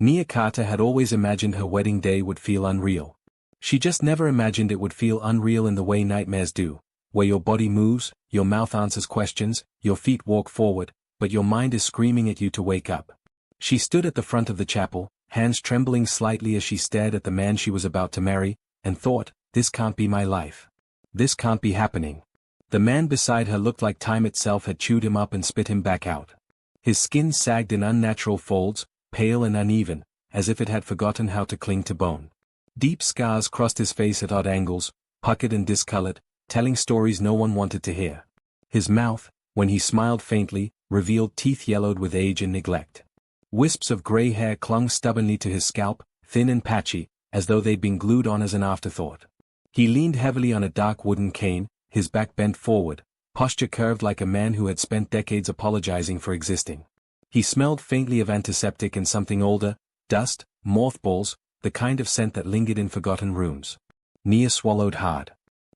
Nia Carter had always imagined her wedding day would feel unreal. She just never imagined it would feel unreal in the way nightmares do, where your body moves, your mouth answers questions, your feet walk forward, but your mind is screaming at you to wake up. She stood at the front of the chapel, hands trembling slightly as she stared at the man she was about to marry, and thought, this can't be my life. This can't be happening. The man beside her looked like time itself had chewed him up and spit him back out. His skin sagged in unnatural folds, pale and uneven, as if it had forgotten how to cling to bone. Deep scars crossed his face at odd angles, puckered and discolored, telling stories no one wanted to hear. His mouth, when he smiled faintly, revealed teeth yellowed with age and neglect. Wisps of gray hair clung stubbornly to his scalp, thin and patchy, as though they'd been glued on as an afterthought. He leaned heavily on a dark wooden cane, his back bent forward, posture curved like a man who had spent decades apologizing for existing. He smelled faintly of antiseptic and something older, dust, mothballs, the kind of scent that lingered in forgotten rooms. Nia swallowed hard.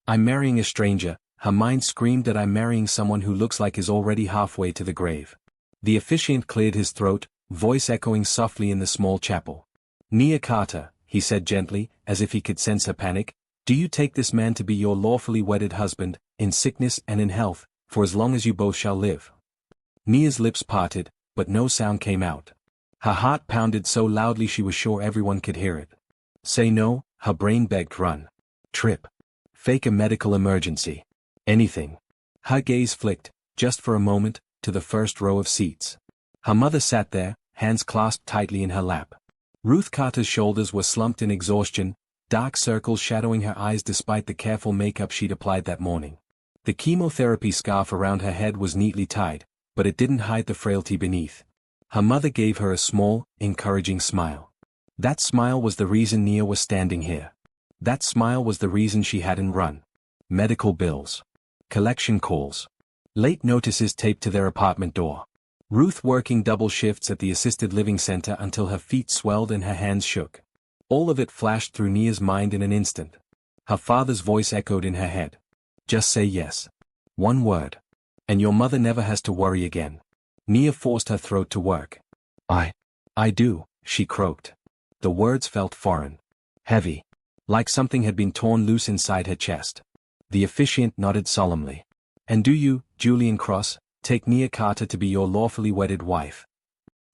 I'm marrying a stranger, her mind screamed that I'm marrying someone who looks like is already halfway to the grave. The officiant cleared his throat, voice echoing softly in the small chapel. Nia Carter, he said gently, as if he could sense her panic, do you take this man to be your lawfully wedded husband, in sickness and in health, for as long as you both shall live? Nia's lips parted, but no sound came out. Her heart pounded so loudly she was sure everyone could hear it. Say no, her brain begged, run. Trip. Fake a medical emergency. Anything. Her gaze flicked, just for a moment, to the first row of seats. Her mother sat there, hands clasped tightly in her lap. Ruth Carter's shoulders were slumped in exhaustion, dark circles shadowing her eyes despite the careful makeup she'd applied that morning. The chemotherapy scarf around her head was neatly tied, but it didn't hide the frailty beneath. Her mother gave her a small, encouraging smile. That smile was the reason Nia was standing here. That smile was the reason she hadn't run. Medical bills. Collection calls. Late notices taped to their apartment door. Ruth working double shifts at the assisted living center until her feet swelled and her hands shook. All of it flashed through Nia's mind in an instant. Her father's voice echoed in her head. Just say yes. One word. And your mother never has to worry again. Nia forced her throat to work. I do, she croaked. The words felt foreign. Heavy. Like something had been torn loose inside her chest. The officiant nodded solemnly. And do you, Julian Cross, take Nia Carter to be your lawfully wedded wife?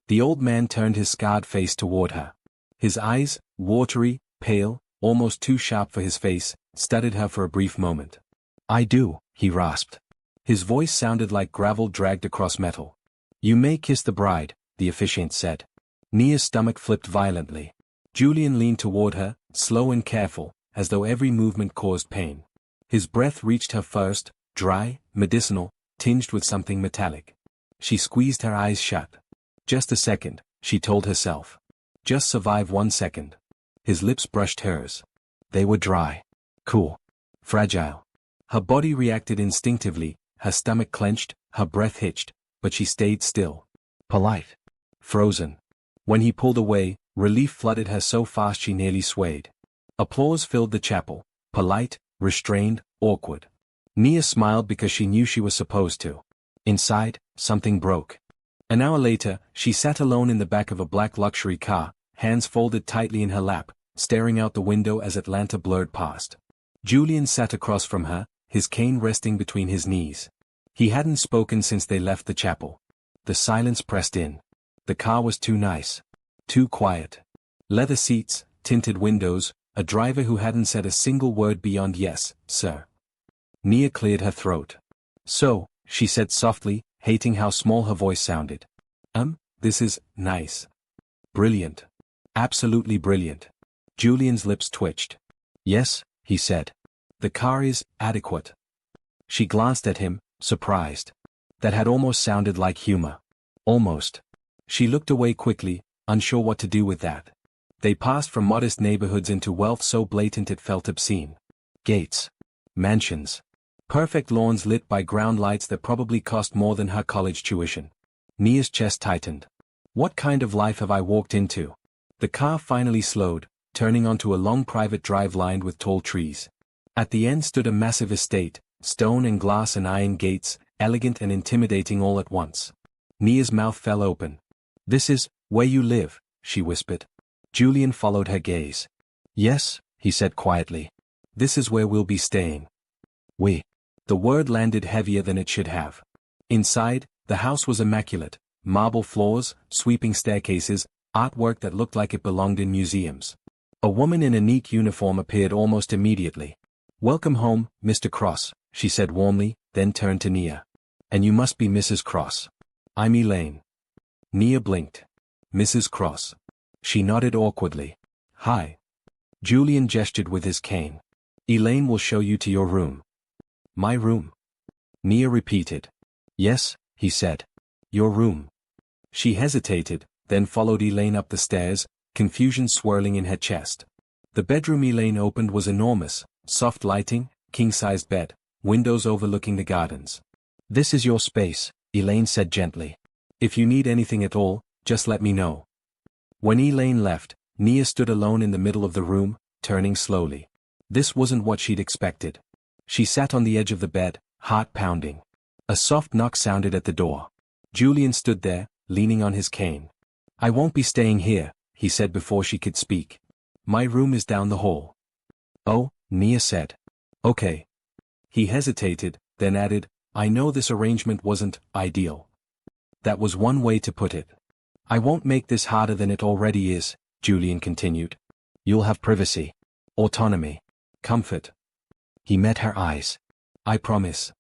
The old man turned his scarred face toward her. His eyes, watery, pale, almost too sharp for his face, studied her for a brief moment. I do, he rasped. His voice sounded like gravel dragged across metal. You may kiss the bride, the officiant said. Nia's stomach flipped violently. Julian leaned toward her, slow and careful, as though every movement caused pain. His breath reached her first, dry, medicinal, tinged with something metallic. She squeezed her eyes shut. Just a second, she told herself. Just survive 1 second. His lips brushed hers. They were dry. Cool. Fragile. Her body reacted instinctively, her stomach clenched, her breath hitched, but she stayed still. Polite. Frozen. When he pulled away, relief flooded her so fast she nearly swayed. Applause filled the chapel. Polite, restrained, awkward. Nia smiled because she knew she was supposed to. Inside, something broke. An hour later, she sat alone in the back of a black luxury car, hands folded tightly in her lap, staring out the window as Atlanta blurred past. Julian sat across from her, his cane resting between his knees. He hadn't spoken since they left the chapel. The silence pressed in. The car was too nice. Too quiet. Leather seats, tinted windows, a driver who hadn't said a single word beyond yes, sir. Nia cleared her throat. So, she said softly, hating how small her voice sounded. This is nice. Brilliant. Absolutely brilliant. Julian's lips twitched. Yes, he said. The car is adequate. She glanced at him, surprised. That had almost sounded like humor. Almost. She looked away quickly, unsure what to do with that. They passed from modest neighborhoods into wealth so blatant it felt obscene. Gates. Mansions. Perfect lawns lit by ground lights that probably cost more than her college tuition. Nia's chest tightened. What kind of life have I walked into? The car finally slowed, turning onto a long private drive lined with tall trees. At the end stood a massive estate, stone and glass and iron gates, elegant and intimidating all at once. Nia's mouth fell open. This is where you live, she whispered. Julian followed her gaze. Yes, he said quietly. This is where we'll be staying. We. The word landed heavier than it should have. Inside, the house was immaculate. Marble floors, sweeping staircases, artwork that looked like it belonged in museums. A woman in a neat uniform appeared almost immediately. Welcome home, Mr. Cross, she said warmly, then turned to Nia. And you must be Mrs. Cross. I'm Elaine. Nia blinked. Mrs. Cross. She nodded awkwardly. Hi. Julian gestured with his cane. Elaine will show you to your room. My room? Nia repeated. Yes, he said. Your room. She hesitated, then followed Elaine up the stairs, confusion swirling in her chest. The bedroom Elaine opened was enormous, soft lighting, king-sized bed, windows overlooking the gardens. This is your space, Elaine said gently. If you need anything at all, just let me know. When Elaine left, Nia stood alone in the middle of the room, turning slowly. This wasn't what she'd expected. She sat on the edge of the bed, heart pounding. A soft knock sounded at the door. Julian stood there, leaning on his cane. I won't be staying here, he said before she could speak. My room is down the hall. Oh, Nia said. Okay. He hesitated, then added, I know this arrangement wasn't ideal. That was one way to put it. I won't make this harder than it already is, Julian continued. You'll have privacy, autonomy, comfort. He met her eyes. I promise.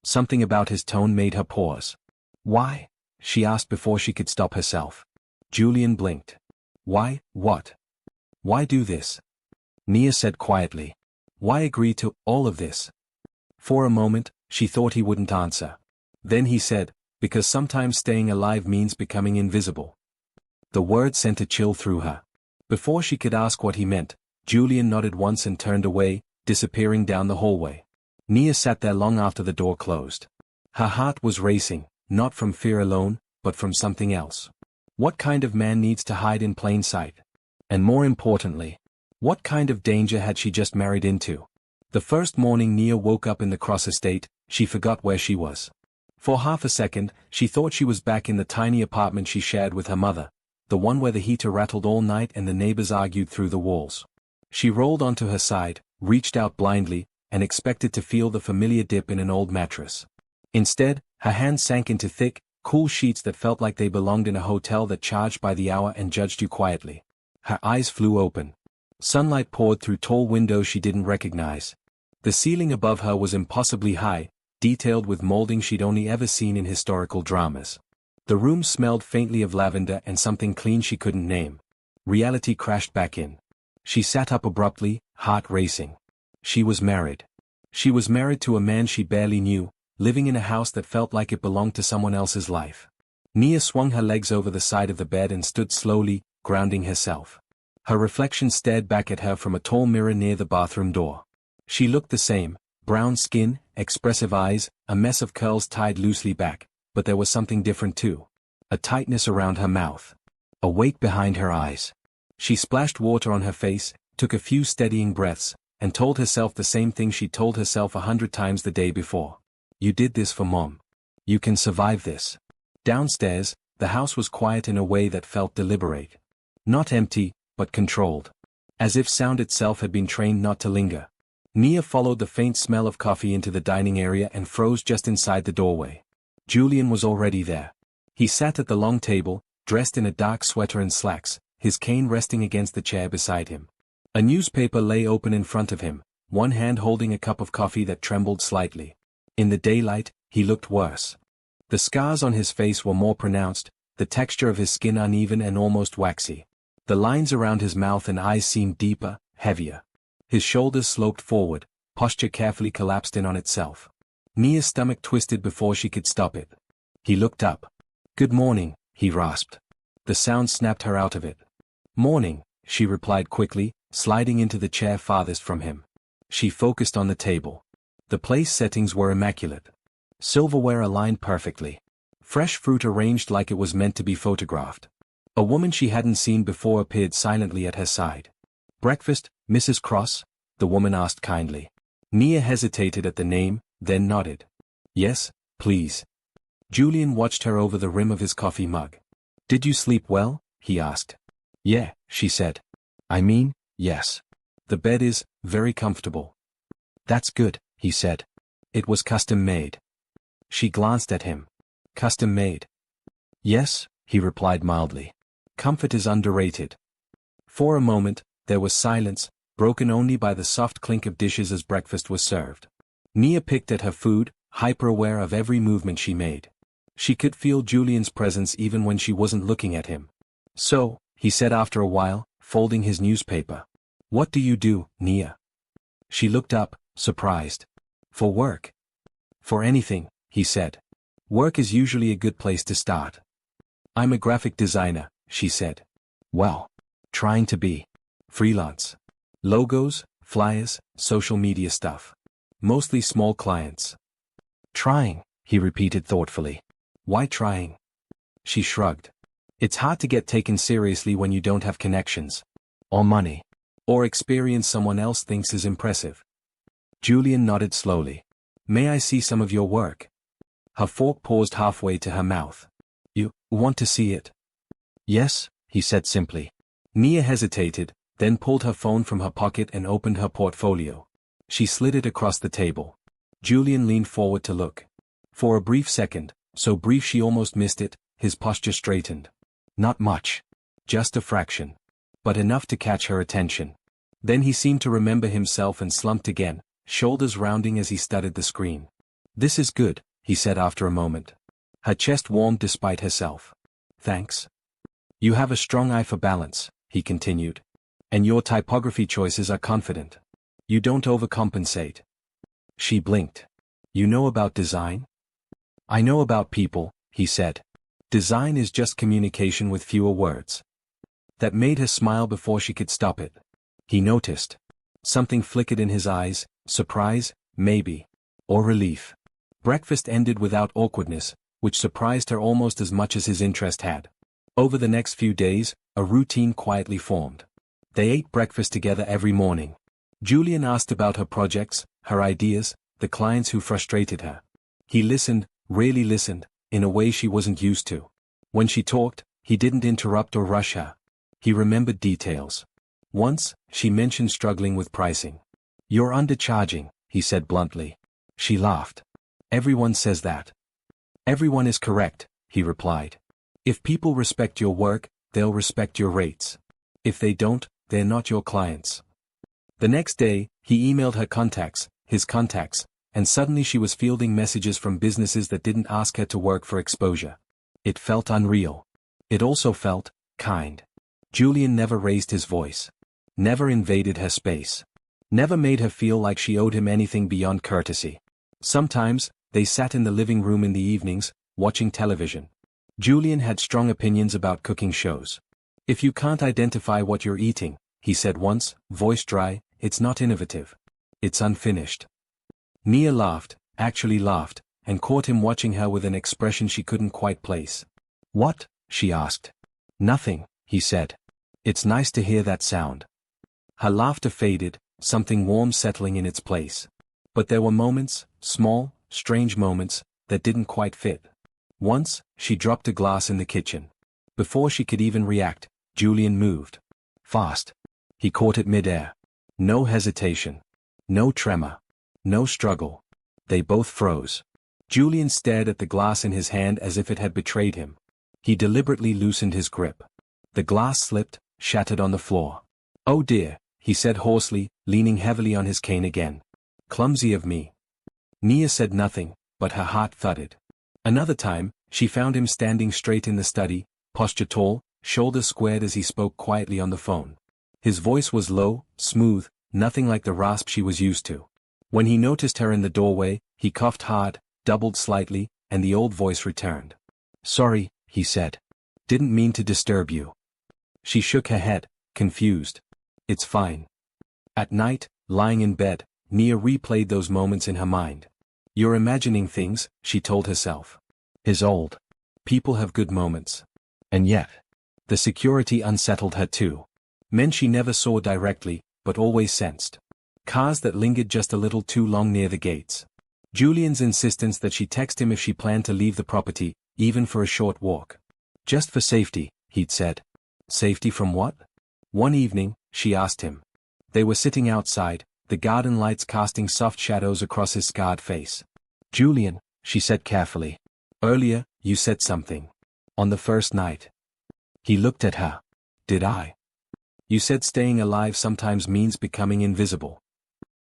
Something about his tone made her pause. Why? She asked before she could stop herself. Julian blinked. Why, what? Why do this? Nia said quietly. Why agree to all of this? For a moment, she thought he wouldn't answer. Then he said, because sometimes staying alive means becoming invisible. The word sent a chill through her. Before she could ask what he meant, Julian nodded once and turned away, disappearing down the hallway. Nia sat there long after the door closed. Her heart was racing, not from fear alone, but from something else. What kind of man needs to hide in plain sight? And more importantly, what kind of danger had she just married into? The first morning Nia woke up in the Cross estate, she forgot where she was. For half a second, she thought she was back in the tiny apartment she shared with her mother, the one where the heater rattled all night and the neighbors argued through the walls. She rolled onto her side, reached out blindly, and expected to feel the familiar dip in an old mattress. Instead, her hands sank into thick, cool sheets that felt like they belonged in a hotel that charged by the hour and judged you quietly. Her eyes flew open. Sunlight poured through tall windows she didn't recognize. The ceiling above her was impossibly high, detailed with molding she'd only ever seen in historical dramas. The room smelled faintly of lavender and something clean she couldn't name. Reality crashed back in. She sat up abruptly, heart racing. She was married. She was married to a man she barely knew, living in a house that felt like it belonged to someone else's life. Nia swung her legs over the side of the bed and stood slowly, grounding herself. Her reflection stared back at her from a tall mirror near the bathroom door. She looked the same, brown skin, expressive eyes, a mess of curls tied loosely back, but there was something different too. A tightness around her mouth. A weight behind her eyes. She splashed water on her face, took a few steadying breaths, and told herself the same thing she'd told herself 100 times the day before. You did this for Mom. You can survive this. Downstairs, the house was quiet in a way that felt deliberate. Not empty, but controlled. As if sound itself had been trained not to linger. Nia followed the faint smell of coffee into the dining area and froze just inside the doorway. Julian was already there. He sat at the long table, dressed in a dark sweater and slacks, his cane resting against the chair beside him. A newspaper lay open in front of him, one hand holding a cup of coffee that trembled slightly. In the daylight, he looked worse. The scars on his face were more pronounced, the texture of his skin uneven and almost waxy. The lines around his mouth and eyes seemed deeper, heavier. His shoulders sloped forward, posture carefully collapsed in on itself. Nia's stomach twisted before she could stop it. He looked up. Good morning, he rasped. The sound snapped her out of it. Morning, she replied quickly, sliding into the chair farthest from him. She focused on the table. The place settings were immaculate. Silverware aligned perfectly. Fresh fruit arranged like it was meant to be photographed. A woman she hadn't seen before appeared silently at her side. Breakfast, Mrs. Cross? The woman asked kindly. Nia hesitated at the name, then nodded. Yes, please. Julian watched her over the rim of his coffee mug. Did you sleep well? He asked. Yeah, she said. I mean, yes. The bed is very comfortable. That's good, he said. It was custom made. She glanced at him. Custom made? Yes, he replied mildly. Comfort is underrated. For a moment, there was silence, broken only by the soft clink of dishes as breakfast was served. Nia picked at her food, hyper-aware of every movement she made. She could feel Julian's presence even when she wasn't looking at him. So, he said after a while, folding his newspaper. What do you do, Nia? She looked up, surprised. For work? For anything, he said. Work is usually a good place to start. I'm a graphic designer, she said. Well, trying to be. Freelance. Logos, flyers, social media stuff. Mostly small clients. Trying, he repeated thoughtfully. Why trying? She shrugged. It's hard to get taken seriously when you don't have connections. Or money. Or experience someone else thinks is impressive. Julian nodded slowly. May I see some of your work? Her fork paused halfway to her mouth. You want to see it? Yes, he said simply. Nia hesitated, then pulled her phone from her pocket and opened her portfolio. She slid it across the table. Julian leaned forward to look. For a brief second, so brief she almost missed it, his posture straightened. Not much. Just a fraction. But enough to catch her attention. Then he seemed to remember himself and slumped again, shoulders rounding as he studied the screen. This is good, he said after a moment. Her chest warmed despite herself. Thanks. You have a strong eye for balance, he continued. And your typography choices are confident. You don't overcompensate. She blinked. You know about design? I know about people, he said. Design is just communication with fewer words. That made her smile before she could stop it. He noticed. Something flickered in his eyes, surprise, maybe. Or relief. Breakfast ended without awkwardness, which surprised her almost as much as his interest had. Over the next few days, a routine quietly formed. They ate breakfast together every morning. Julian asked about her projects, her ideas, the clients who frustrated her. He listened, really listened, in a way she wasn't used to. When she talked, he didn't interrupt or rush her. He remembered details. Once, she mentioned struggling with pricing. You're undercharging, he said bluntly. She laughed. Everyone says that. Everyone is correct, he replied. If people respect your work, they'll respect your rates. If they don't, they're not your clients. The next day, he emailed her contacts, his contacts, and suddenly she was fielding messages from businesses that didn't ask her to work for exposure. It felt unreal. It also felt kind. Julian never raised his voice. Never invaded her space. Never made her feel like she owed him anything beyond courtesy. Sometimes, they sat in the living room in the evenings, watching television. Julian had strong opinions about cooking shows. If you can't identify what you're eating, he said once, voice dry, it's not innovative. It's unfinished. Nia laughed, actually laughed, and caught him watching her with an expression she couldn't quite place. What? She asked. Nothing, he said. It's nice to hear that sound. Her laughter faded, something warm settling in its place. But there were moments, small, strange moments, that didn't quite fit. Once, she dropped a glass in the kitchen. Before she could even react, Julian moved. Fast. He caught it mid-air. No hesitation. No tremor. No struggle. They both froze. Julian stared at the glass in his hand as if it had betrayed him. He deliberately loosened his grip. The glass slipped, shattered on the floor. Oh dear, he said hoarsely, leaning heavily on his cane again. Clumsy of me. Nia said nothing, but her heart thudded. Another time, she found him standing straight in the study, posture tall, shoulders squared as he spoke quietly on the phone. His voice was low, smooth, nothing like the rasp she was used to. When he noticed her in the doorway, he coughed hard, doubled slightly, and the old voice returned. Sorry, he said. Didn't mean to disturb you. She shook her head, confused. It's fine. At night, lying in bed, Nia replayed those moments in her mind. You're imagining things, she told herself. His old. People have good moments. And yet. The security unsettled her too. Men she never saw directly, but always sensed. Cars that lingered just a little too long near the gates. Julian's insistence that she text him if she planned to leave the property, even for a short walk. Just for safety, he'd said. Safety from what? One evening, she asked him. They were sitting outside, the garden lights casting soft shadows across his scarred face. Julian, she said carefully. Earlier, you said something. On the first night. He looked at her. Did I? You said staying alive sometimes means becoming invisible.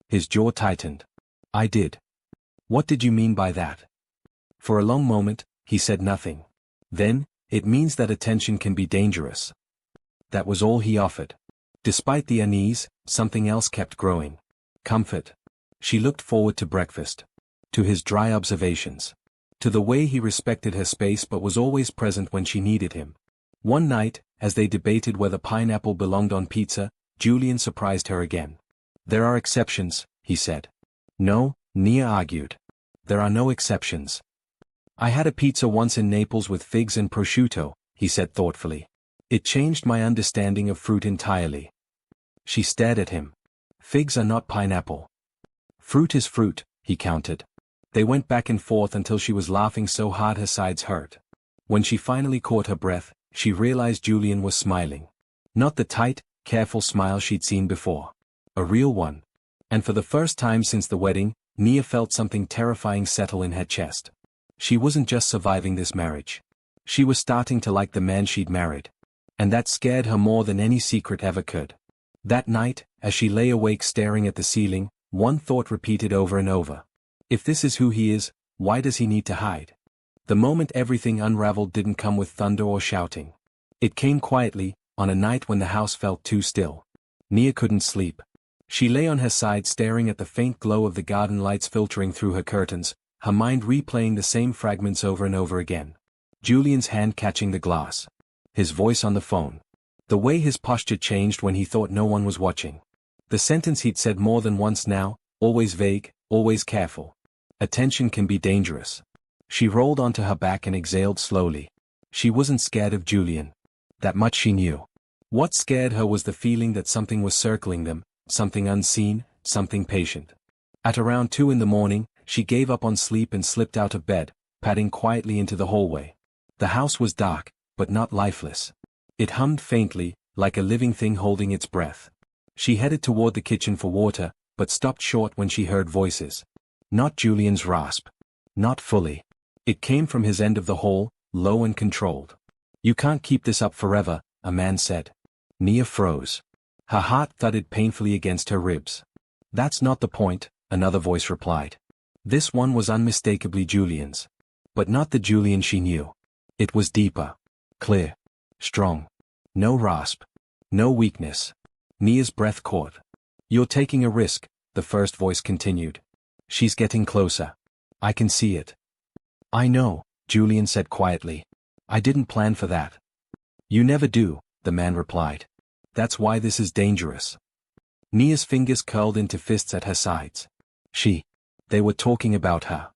His jaw tightened. I did. What did you mean by that? For a long moment, he said nothing. Then, it means that attention can be dangerous. That was all he offered. Despite the unease, something else kept growing. Comfort. She looked forward to breakfast. To his dry observations. To the way he respected her space but was always present when she needed him. One night, as they debated whether pineapple belonged on pizza, Julian surprised her again. There are exceptions, he said. No, Nia argued. There are no exceptions. I had a pizza once in Naples with figs and prosciutto, he said thoughtfully. It changed my understanding of fruit entirely. She stared at him. Figs are not pineapple. Fruit is fruit, he countered. They went back and forth until she was laughing so hard her sides hurt. When she finally caught her breath, she realized Julian was smiling. Not the tight, careful smile she'd seen before. A real one. And for the first time since the wedding, Nia felt something terrifying settle in her chest. She wasn't just surviving this marriage. She was starting to like the man she'd married. And that scared her more than any secret ever could. That night, as she lay awake staring at the ceiling, one thought repeated over and over. If this is who he is, why does he need to hide? The moment everything unraveled didn't come with thunder or shouting. It came quietly, on a night when the house felt too still. Nia couldn't sleep. She lay on her side staring at the faint glow of the garden lights filtering through her curtains, her mind replaying the same fragments over and over again. Julian's hand catching the glass. His voice on the phone. The way his posture changed when he thought no one was watching. The sentence he'd said more than once now, always vague, always careful. Attention can be dangerous. She rolled onto her back and exhaled slowly. She wasn't scared of Julian. That much she knew. What scared her was the feeling that something was circling them, something unseen, something patient. At around 2 a.m, she gave up on sleep and slipped out of bed, padding quietly into the hallway. The house was dark, but not lifeless. It hummed faintly, like a living thing holding its breath. She headed toward the kitchen for water, but stopped short when she heard voices. Not Julian's rasp. Not fully. It came from his end of the hall, low and controlled. You can't keep this up forever, a man said. Nia froze. Her heart thudded painfully against her ribs. That's not the point, another voice replied. This one was unmistakably Julian's. But not the Julian she knew. It was deeper. Clear. Strong. No rasp. No weakness. Nia's breath caught. You're taking a risk, the first voice continued. She's getting closer. I can see it. I know, Julian said quietly. I didn't plan for that. You never do, the man replied. That's why this is dangerous. Nia's fingers curled into fists at her sides. They were talking about her.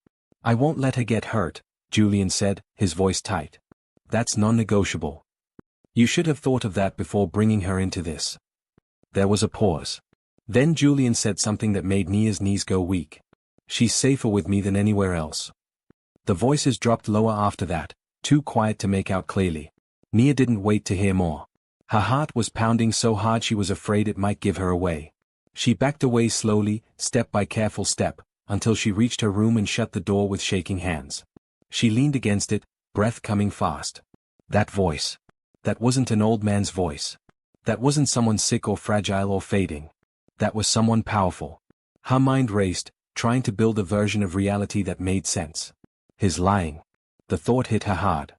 I won't let her get hurt, Julian said, his voice tight. That's non-negotiable. You should have thought of that before bringing her into this. There was a pause. Then Julian said something that made Nia's knees go weak. She's safer with me than anywhere else. The voices dropped lower after that, too quiet to make out clearly. Nia didn't wait to hear more. Her heart was pounding so hard she was afraid it might give her away. She backed away slowly, step by careful step, until she reached her room and shut the door with shaking hands. She leaned against it, breath coming fast. That voice. That wasn't an old man's voice. That wasn't someone sick or fragile or fading. That was someone powerful. Her mind raced, trying to build a version of reality that made sense. His lying. The thought hit her hard.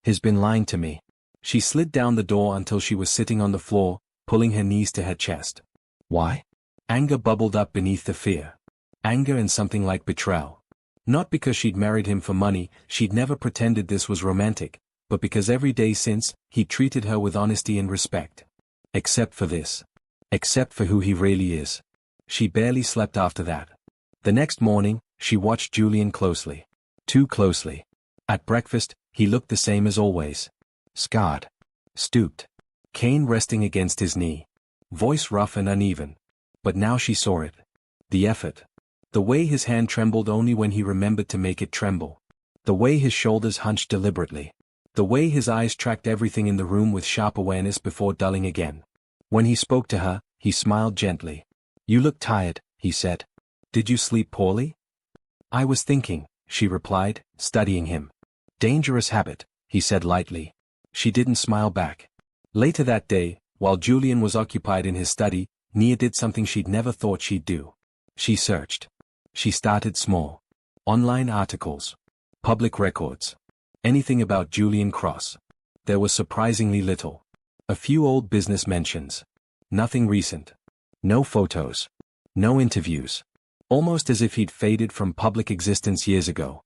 He's been lying to me. She slid down the door until she was sitting on the floor, pulling her knees to her chest. Why? Anger bubbled up beneath the fear. Anger and something like betrayal. Not because she'd married him for money, she'd never pretended this was romantic, but because every day since, he'd treated her with honesty and respect. Except for this. Except for who he really is. She barely slept after that. The next morning, she watched Julian closely. Too closely. At breakfast, he looked the same as always. Scarred. Stooped. Cane resting against his knee. Voice rough and uneven. But now she saw it. The effort. The way his hand trembled only when he remembered to make it tremble. The way his shoulders hunched deliberately. The way his eyes tracked everything in the room with sharp awareness before dulling again. When he spoke to her, he smiled gently. "You look tired," he said. "Did you sleep poorly?" "I was thinking," she replied, studying him. "Dangerous habit," he said lightly. She didn't smile back. Later that day, while Julian was occupied in his study, Nia did something she'd never thought she'd do. She searched. She started small. Online articles. Public records. Anything about Julian Cross. There was surprisingly little. A few old business mentions. Nothing recent. No photos. No interviews. Almost as if he'd faded from public existence years ago.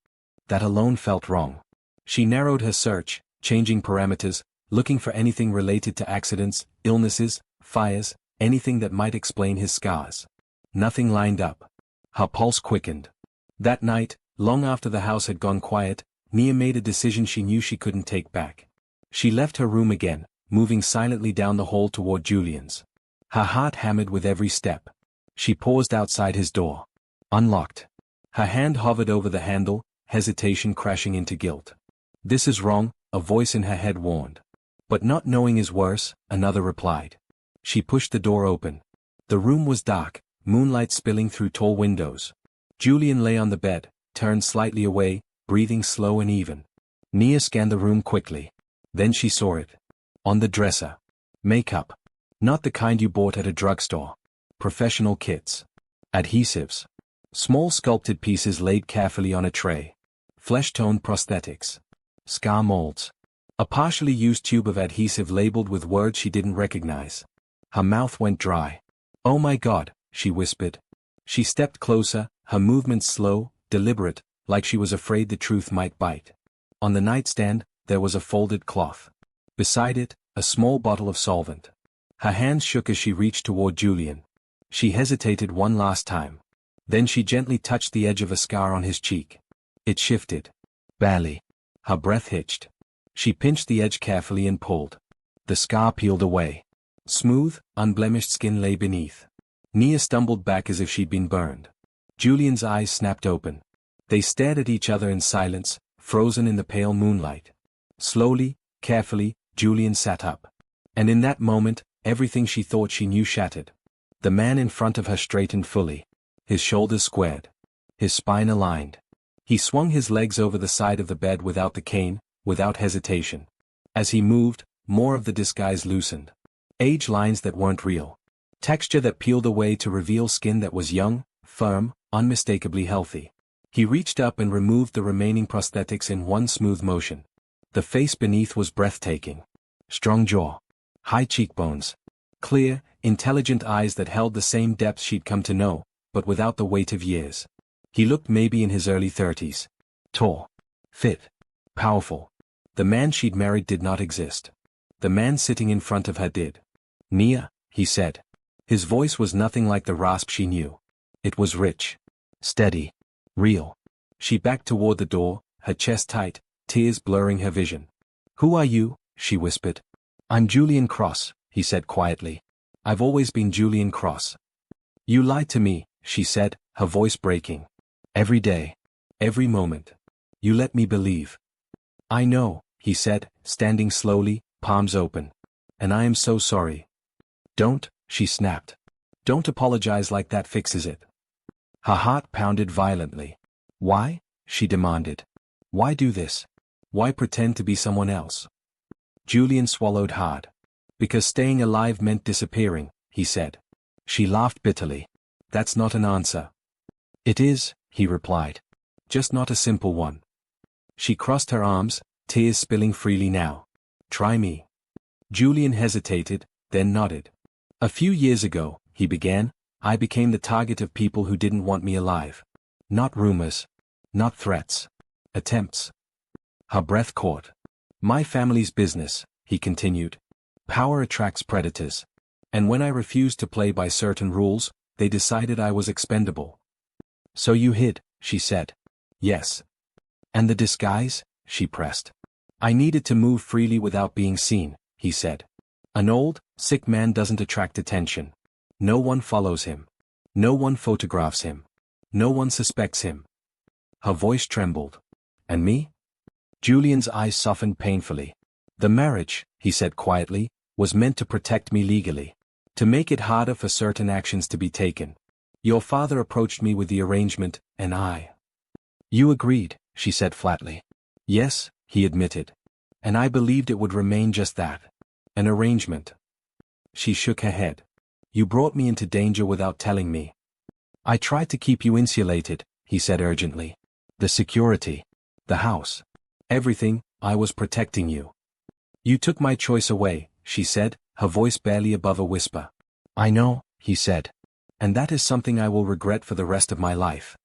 That alone felt wrong. She narrowed her search, changing parameters, looking for anything related to accidents, illnesses, fires, anything that might explain his scars. Nothing lined up. Her pulse quickened. That night, long after the house had gone quiet, Nia made a decision she knew she couldn't take back. She left her room again, moving silently down the hall toward Julian's. Her heart hammered with every step. She paused outside his door. Unlocked. Her hand hovered over the handle, hesitation crashing into guilt. "This is wrong," a voice in her head warned. "But not knowing is worse," another replied. She pushed the door open. The room was dark, moonlight spilling through tall windows. Julian lay on the bed, turned slightly away, breathing slow and even. Nia scanned the room quickly. Then she saw it. On the dresser. Makeup. Not the kind you bought at a drugstore. Professional kits. Adhesives. Small sculpted pieces laid carefully on a tray. Flesh-tone prosthetics. Scar molds. A partially used tube of adhesive labeled with words she didn't recognize. Her mouth went dry. "Oh my God," she whispered. She stepped closer, her movements slow, deliberate, like she was afraid the truth might bite. On the nightstand, there was a folded cloth. Beside it, a small bottle of solvent. Her hands shook as she reached toward Julian. She hesitated one last time. Then she gently touched the edge of a scar on his cheek. It shifted. Barely. Her breath hitched. She pinched the edge carefully and pulled. The scar peeled away. Smooth, unblemished skin lay beneath. Nia stumbled back as if she'd been burned. Julian's eyes snapped open. They stared at each other in silence, frozen in the pale moonlight. Slowly, carefully, Julian sat up. And in that moment, everything she thought she knew shattered. The man in front of her straightened fully. His shoulders squared. His spine aligned. He swung his legs over the side of the bed without the cane, without hesitation. As he moved, more of the disguise loosened. Age lines that weren't real. Texture that peeled away to reveal skin that was young, firm, unmistakably healthy. He reached up and removed the remaining prosthetics in one smooth motion. The face beneath was breathtaking. Strong jaw. High cheekbones. Clear, intelligent eyes that held the same depth she'd come to know, but without the weight of years. He looked maybe in his early 30s. Tall. Fit. Powerful. The man she'd married did not exist. The man sitting in front of her did. "Nia," he said. His voice was nothing like the rasp she knew. It was rich. Steady. Real. She backed toward the door, her chest tight, tears blurring her vision. "Who are you?" she whispered. "I'm Julian Cross," he said quietly. "I've always been Julian Cross." "You lied to me," she said, her voice breaking. "Every day. Every moment. You let me believe." "I know," he said, standing slowly, palms open. "And I am so sorry." "Don't," she snapped. "Don't apologize like that fixes it." Her heart pounded violently. "Why?" she demanded. "Why do this? Why pretend to be someone else?" Julian swallowed hard. "Because staying alive meant disappearing," he said. She laughed bitterly. "That's not an answer." "It is," he replied. "Just not a simple one." She crossed her arms, tears spilling freely now. "Try me." Julian hesitated, then nodded. "A few years ago," he began, "I became the target of people who didn't want me alive. Not rumors. Not threats. Attempts." Her breath caught. "My family's business," he continued. "Power attracts predators. And when I refused to play by certain rules, they decided I was expendable." "So you hid," she said. "Yes." "And the disguise?" she pressed. "I needed to move freely without being seen," he said. "An old, sick man doesn't attract attention. No one follows him. No one photographs him. No one suspects him." Her voice trembled. "And me?" Julian's eyes softened painfully. The marriage, he said quietly, was meant to protect me legally. To make it harder for certain actions to be taken. Your father approached me with the arrangement, and You agreed, she said flatly. Yes, he admitted. And I believed it would remain just that. An arrangement. She shook her head. You brought me into danger without telling me. I tried to keep you insulated, he said urgently. The security. The house. Everything, I was protecting you. You took my choice away, she said, her voice barely above a whisper. I know, he said. And that is something I will regret for the rest of my life.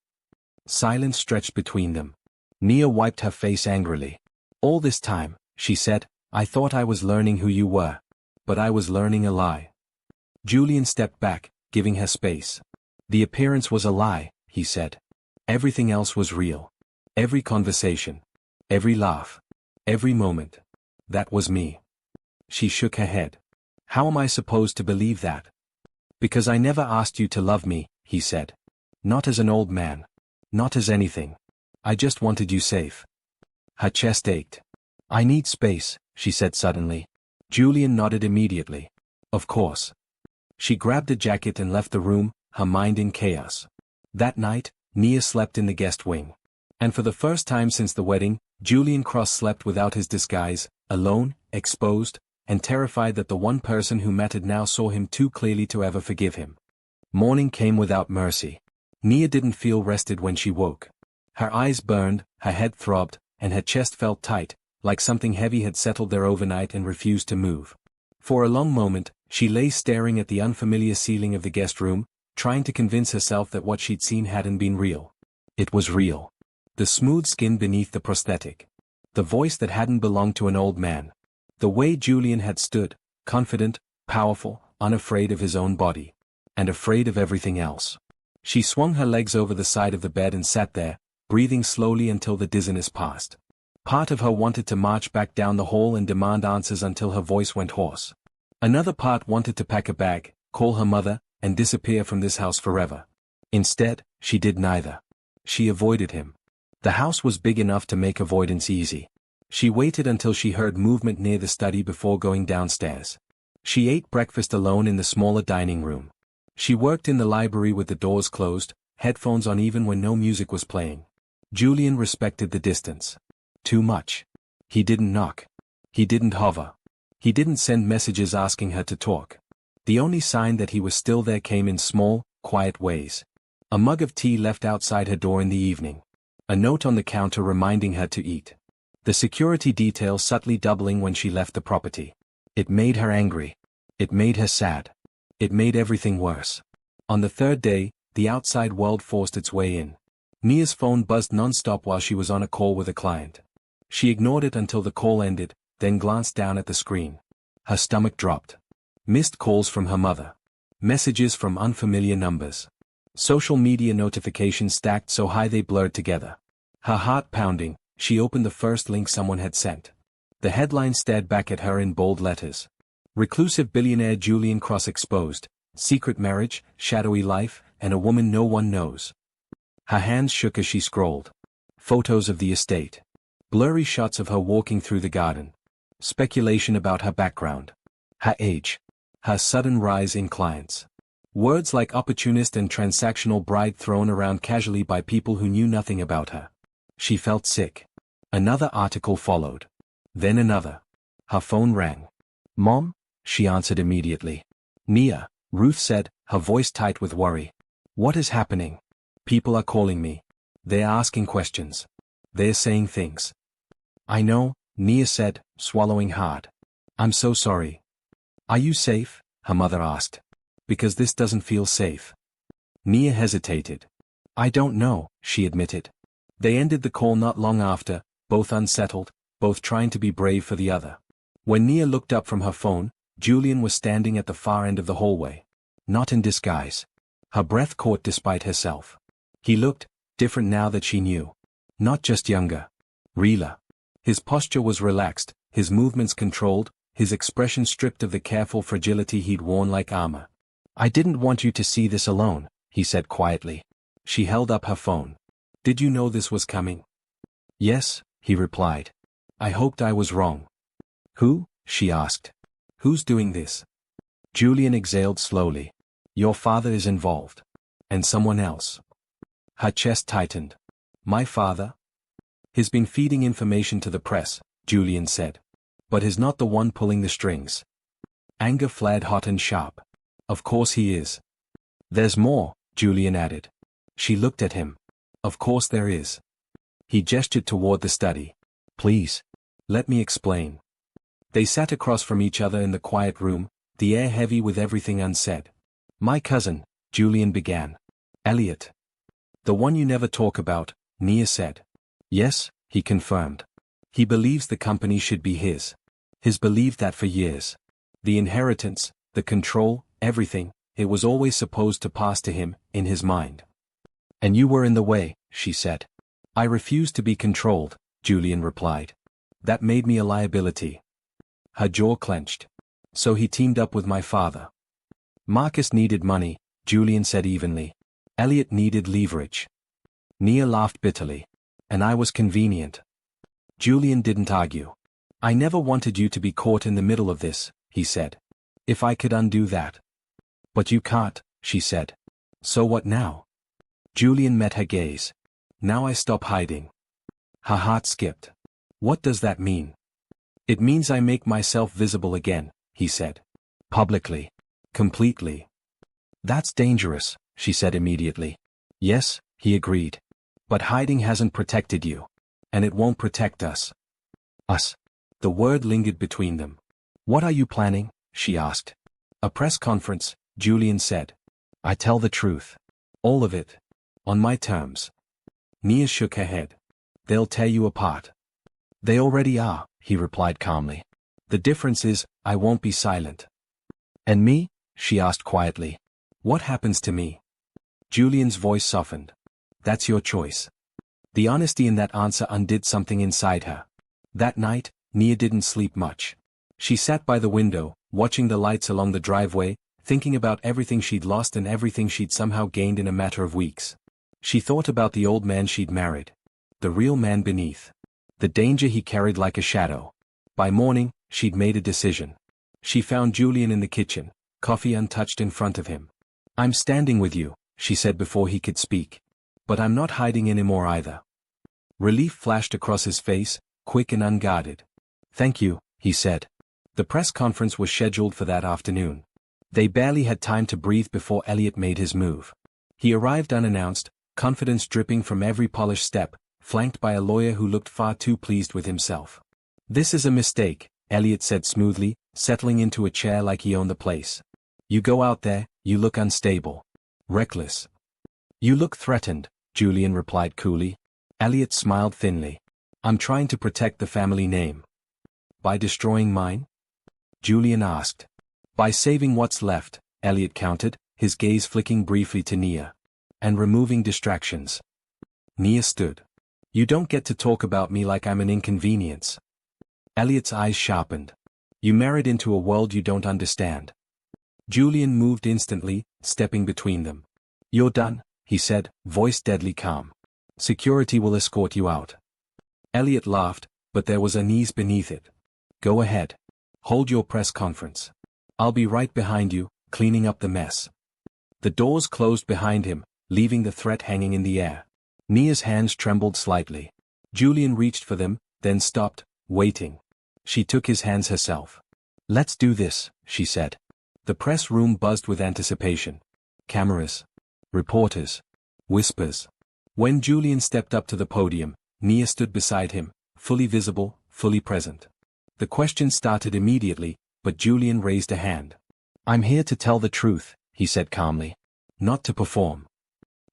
Silence stretched between them. Nia wiped her face angrily. All this time, she said, I thought I was learning who you were. But I was learning a lie. Julian stepped back, giving her space. The appearance was a lie, he said. Everything else was real. Every conversation. Every laugh. Every moment. That was me. She shook her head. How am I supposed to believe that? Because I never asked you to love me, he said. Not as an old man. Not as anything. I just wanted you safe. Her chest ached. I need space, she said suddenly. Julian nodded immediately. Of course. She grabbed a jacket and left the room, her mind in chaos. That night, Nia slept in the guest wing. And for the first time since the wedding, Julian Cross slept without his disguise, alone, exposed, and terrified that the one person who mattered now saw him too clearly to ever forgive him. Morning came without mercy. Nia didn't feel rested when she woke. Her eyes burned, her head throbbed, and her chest felt tight, like something heavy had settled there overnight and refused to move. For a long moment, she lay staring at the unfamiliar ceiling of the guest room, trying to convince herself that what she'd seen hadn't been real. It was real. The smooth skin beneath the prosthetic. The voice that hadn't belonged to an old man. The way Julian had stood, confident, powerful, unafraid of his own body. And afraid of everything else. She swung her legs over the side of the bed and sat there, breathing slowly until the dizziness passed. Part of her wanted to march back down the hall and demand answers until her voice went hoarse. Another part wanted to pack a bag, call her mother, and disappear from this house forever. Instead, she did neither. She avoided him. The house was big enough to make avoidance easy. She waited until she heard movement near the study before going downstairs. She ate breakfast alone in the smaller dining room. She worked in the library with the doors closed, headphones on even when no music was playing. Julian respected the distance. Too much. He didn't knock. He didn't hover. He didn't send messages asking her to talk. The only sign that he was still there came in small, quiet ways. A mug of tea left outside her door in the evening. A note on the counter reminding her to eat. The security detail subtly doubling when she left the property. It made her angry. It made her sad. It made everything worse. On the third day, the outside world forced its way in. Nia's phone buzzed non-stop while she was on a call with a client. She ignored it until the call ended, then glanced down at the screen. Her stomach dropped. Missed calls from her mother. Messages from unfamiliar numbers. Social media notifications stacked so high they blurred together. Her heart pounding, she opened the first link someone had sent. The headline stared back at her in bold letters. Reclusive billionaire Julian Cross exposed, secret marriage, shadowy life, and a woman no one knows. Her hands shook as she scrolled. Photos of the estate. Blurry shots of her walking through the garden. Speculation about her background. Her age. Her sudden rise in clients. Words like opportunist and transactional bride thrown around casually by people who knew nothing about her. She felt sick. Another article followed. Then another. Her phone rang. Mom? She answered immediately. Nia, Ruth said, her voice tight with worry. What is happening? People are calling me. They're asking questions. They're saying things. I know, Nia said, swallowing hard. I'm so sorry. Are you safe? Her mother asked. Because this doesn't feel safe. Nia hesitated. I don't know, she admitted. They ended the call not long after, both unsettled, both trying to be brave for the other. When Nia looked up from her phone, Julian was standing at the far end of the hallway. Not in disguise. Her breath caught despite herself. He looked different now that she knew. Not just younger. Realer. His posture was relaxed, his movements controlled, his expression stripped of the careful fragility he'd worn like armor. I didn't want you to see this alone, he said quietly. She held up her phone. Did you know this was coming? Yes, he replied. I hoped I was wrong. Who? She asked. Who's doing this? Julian exhaled slowly. Your father is involved. And someone else. Her chest tightened. My father? He's been feeding information to the press, Julian said. But he's not the one pulling the strings. Anger flared hot and sharp. Of course he is. There's more, Julian added. She looked at him. Of course there is. He gestured toward the study. Please. Let me explain. They sat across from each other in the quiet room, the air heavy with everything unsaid. My cousin, Julian began. Elliot. The one you never talk about, Nia said. Yes, he confirmed. He believes the company should be his. He's believed that for years. The inheritance, the control, everything, it was always supposed to pass to him, in his mind. And you were in the way, she said. I refused to be controlled, Julian replied. That made me a liability. Her jaw clenched. So he teamed up with my father. Marcus needed money, Julian said evenly. Elliot needed leverage. Nia laughed bitterly. And I was convenient. Julian didn't argue. I never wanted you to be caught in the middle of this, he said. If I could undo that. But you can't, she said. So what now? Julian met her gaze. Now I stop hiding. Her heart skipped. What does that mean? It means I make myself visible again, he said. Publicly. Completely. That's dangerous, she said immediately. Yes, he agreed. But hiding hasn't protected you. And it won't protect us. Us. The word lingered between them. What are you planning? She asked. A press conference, Julian said. I tell the truth. All of it. On my terms. Nia shook her head. They'll tear you apart. They already are, he replied calmly. The difference is, I won't be silent. And me? She asked quietly. What happens to me? Julian's voice softened. That's your choice. The honesty in that answer undid something inside her. That night, Nia didn't sleep much. She sat by the window, watching the lights along the driveway, thinking about everything she'd lost and everything she'd somehow gained in a matter of weeks. She thought about the old man she'd married. The real man beneath. The danger he carried like a shadow. By morning, she'd made a decision. She found Julian in the kitchen, coffee untouched in front of him. I'm standing with you, she said before he could speak. But I'm not hiding anymore either. Relief flashed across his face, quick and unguarded. Thank you, he said. The press conference was scheduled for that afternoon. They barely had time to breathe before Elliot made his move. He arrived unannounced, confidence dripping from every polished step, flanked by a lawyer who looked far too pleased with himself. This is a mistake, Elliot said smoothly, settling into a chair like he owned the place. You go out there, you look unstable. Reckless. You look threatened, Julian replied coolly. Elliot smiled thinly. I'm trying to protect the family name. By destroying mine? Julian asked. By saving what's left, Elliot countered, his gaze flicking briefly to Nia. And removing distractions. Nia stood. You don't get to talk about me like I'm an inconvenience. Elliot's eyes sharpened. You married into a world you don't understand. Julian moved instantly, stepping between them. You're done, he said, voice deadly calm. Security will escort you out. Elliot laughed, but there was unease beneath it. Go ahead. Hold your press conference. I'll be right behind you, cleaning up the mess. The doors closed behind him, leaving the threat hanging in the air. Nia's hands trembled slightly. Julian reached for them, then stopped, waiting. She took his hands herself. Let's do this, she said. The press room buzzed with anticipation. Cameras. Reporters. Whispers. When Julian stepped up to the podium, Nia stood beside him, fully visible, fully present. The questions started immediately, but Julian raised a hand. I'm here to tell the truth, he said calmly. Not to perform.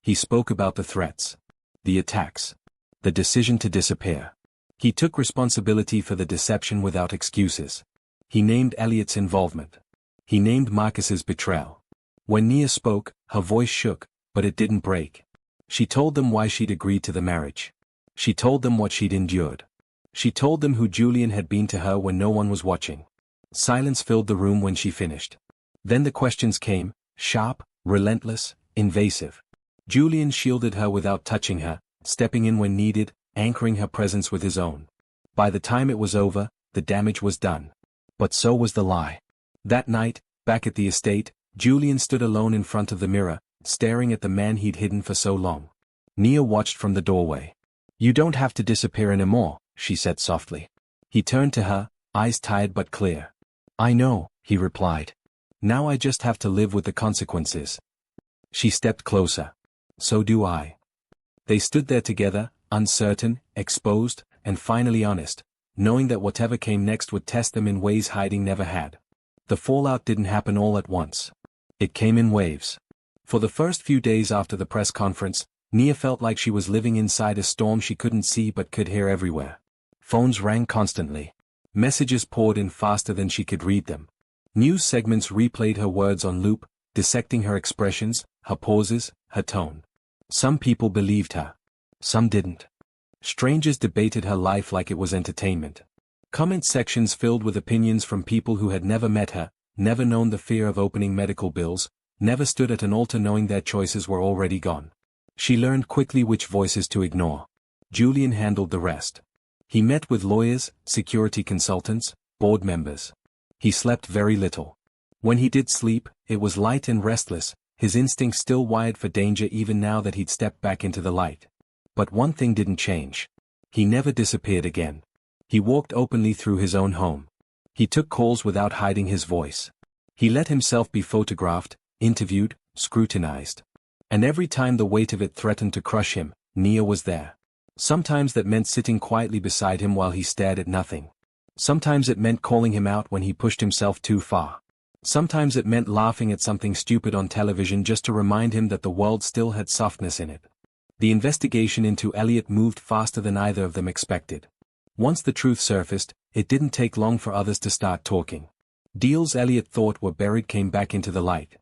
He spoke about the threats. The attacks. The decision to disappear. He took responsibility for the deception without excuses. He named Elliot's involvement. He named Marcus's betrayal. When Nia spoke, her voice shook, but it didn't break. She told them why she'd agreed to the marriage. She told them what she'd endured. She told them who Julian had been to her when no one was watching. Silence filled the room when she finished. Then the questions came, sharp, relentless, invasive. Julian shielded her without touching her, stepping in when needed, anchoring her presence with his own. By the time it was over, the damage was done. But so was the lie. That night, back at the estate, Julian stood alone in front of the mirror, staring at the man he'd hidden for so long. Nia watched from the doorway. "You don't have to disappear anymore," she said softly. He turned to her, eyes tired but clear. "I know," he replied. "Now I just have to live with the consequences." She stepped closer. "So do I." They stood there together, uncertain, exposed, and finally honest, knowing that whatever came next would test them in ways hiding never had. The fallout didn't happen all at once. It came in waves. For the first few days after the press conference, Nia felt like she was living inside a storm she couldn't see but could hear everywhere. Phones rang constantly. Messages poured in faster than she could read them. News segments replayed her words on loop, dissecting her expressions, her pauses, her tone. Some people believed her. Some didn't. Strangers debated her life like it was entertainment. Comment sections filled with opinions from people who had never met her, never known the fear of opening medical bills, never stood at an altar knowing their choices were already gone. She learned quickly which voices to ignore. Julian handled the rest. He met with lawyers, security consultants, board members. He slept very little. When he did sleep, it was light and restless, his instincts still wired for danger even now that he'd stepped back into the light. But one thing didn't change. He never disappeared again. He walked openly through his own home. He took calls without hiding his voice. He let himself be photographed, interviewed, scrutinized. And every time the weight of it threatened to crush him, Nia was there. Sometimes that meant sitting quietly beside him while he stared at nothing. Sometimes it meant calling him out when he pushed himself too far. Sometimes it meant laughing at something stupid on television just to remind him that the world still had softness in it. The investigation into Elliot moved faster than either of them expected. Once the truth surfaced, it didn't take long for others to start talking. Deals Elliot thought were buried came back into the light.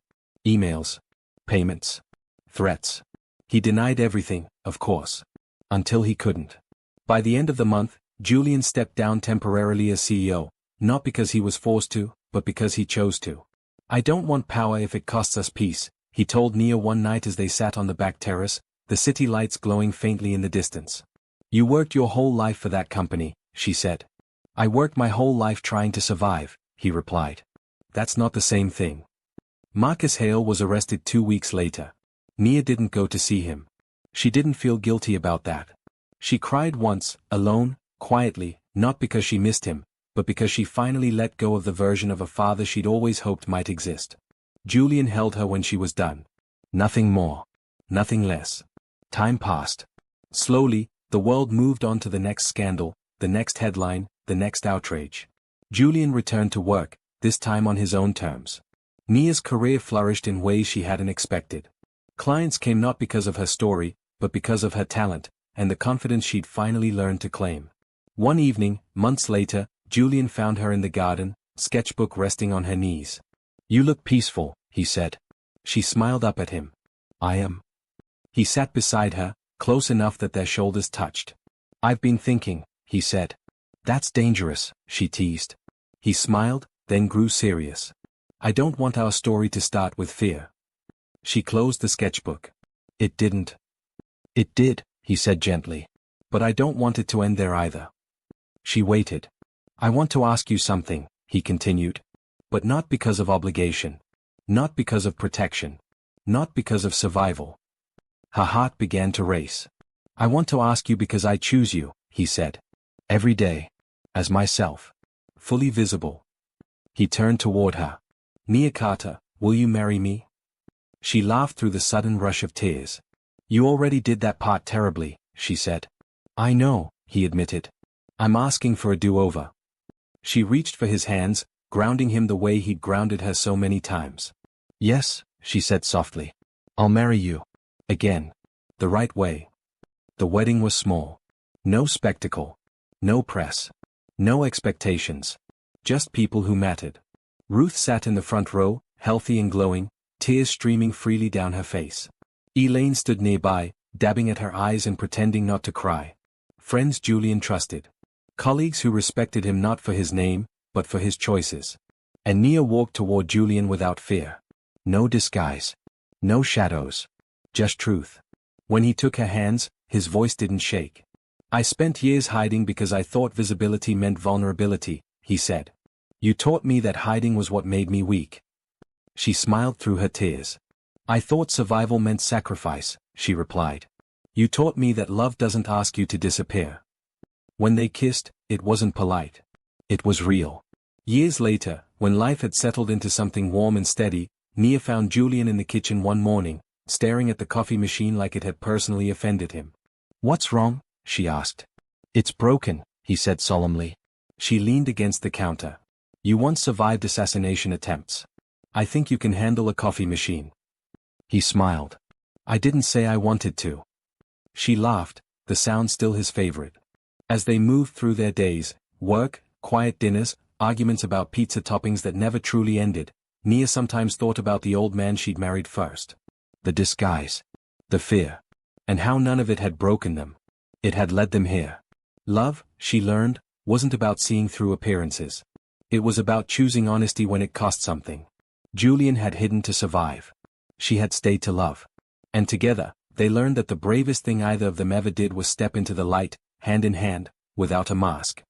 Emails. Payments. Threats. He denied everything, of course. Until he couldn't. By the end of the month, Julian stepped down temporarily as CEO, not because he was forced to, but because he chose to. "I don't want power if it costs us peace," he told Nia one night as they sat on the back terrace, the city lights glowing faintly in the distance. "You worked your whole life for that company," she said. "I worked my whole life trying to survive," he replied. "That's not the same thing." Marcus Hale was arrested 2 weeks later. Nia didn't go to see him. She didn't feel guilty about that. She cried once, alone, quietly, not because she missed him, but because she finally let go of the version of a father she'd always hoped might exist. Julian held her when she was done. Nothing more. Nothing less. Time passed. Slowly, the world moved on to the next scandal, the next headline, the next outrage. Julian returned to work, this time on his own terms. Nia's career flourished in ways she hadn't expected. Clients came not because of her story, but because of her talent, and the confidence she'd finally learned to claim. One evening, months later, Julian found her in the garden, sketchbook resting on her knees. "You look peaceful," he said. She smiled up at him. "I am." He sat beside her, close enough that their shoulders touched. "I've been thinking," he said. "That's dangerous," she teased. He smiled, then grew serious. "I don't want our story to start with fear." She closed the sketchbook. "It didn't." "It did," he said gently. "But I don't want it to end there either." She waited. "I want to ask you something," he continued. "But not because of obligation. Not because of protection. Not because of survival." Her heart began to race. "I want to ask you because I choose you," he said. "Every day. As myself. Fully visible." He turned toward her. "Nia Carter, will you marry me?" She laughed through the sudden rush of tears. "You already did that part terribly," she said. "I know," he admitted. "I'm asking for a do-over." She reached for his hands, grounding him the way he'd grounded her so many times. "Yes," she said softly. "I'll marry you. Again. The right way." The wedding was small. No spectacle. No press. No expectations. Just people who mattered. Ruth sat in the front row, healthy and glowing, tears streaming freely down her face. Elaine stood nearby, dabbing at her eyes and pretending not to cry. Friends Julian trusted. Colleagues who respected him not for his name, but for his choices. And Nia walked toward Julian without fear. No disguise. No shadows. Just truth. When he took her hands, his voice didn't shake. I spent years hiding because I thought visibility meant vulnerability, he said. You taught me that hiding was what made me weak. She smiled through her tears. I thought survival meant sacrifice, she replied. You taught me that love doesn't ask you to disappear. When they kissed, it wasn't polite. It was real. Years later, when life had settled into something warm and steady, Nia found Julian in the kitchen one morning, staring at the coffee machine like it had personally offended him. What's wrong? She asked. It's broken, he said solemnly. She leaned against the counter. You once survived assassination attempts. I think you can handle a coffee machine. He smiled. I didn't say I wanted to. She laughed, the sound still his favorite. As they moved through their days, work, quiet dinners, arguments about pizza toppings that never truly ended, Nia sometimes thought about the old man she'd married first. The disguise. The fear. And how none of it had broken them. It had led them here. Love, she learned, wasn't about seeing through appearances. It was about choosing honesty when it cost something. Julian had hidden to survive. She had stayed to love. And together, they learned that the bravest thing either of them ever did was step into the light, hand in hand, without a mask.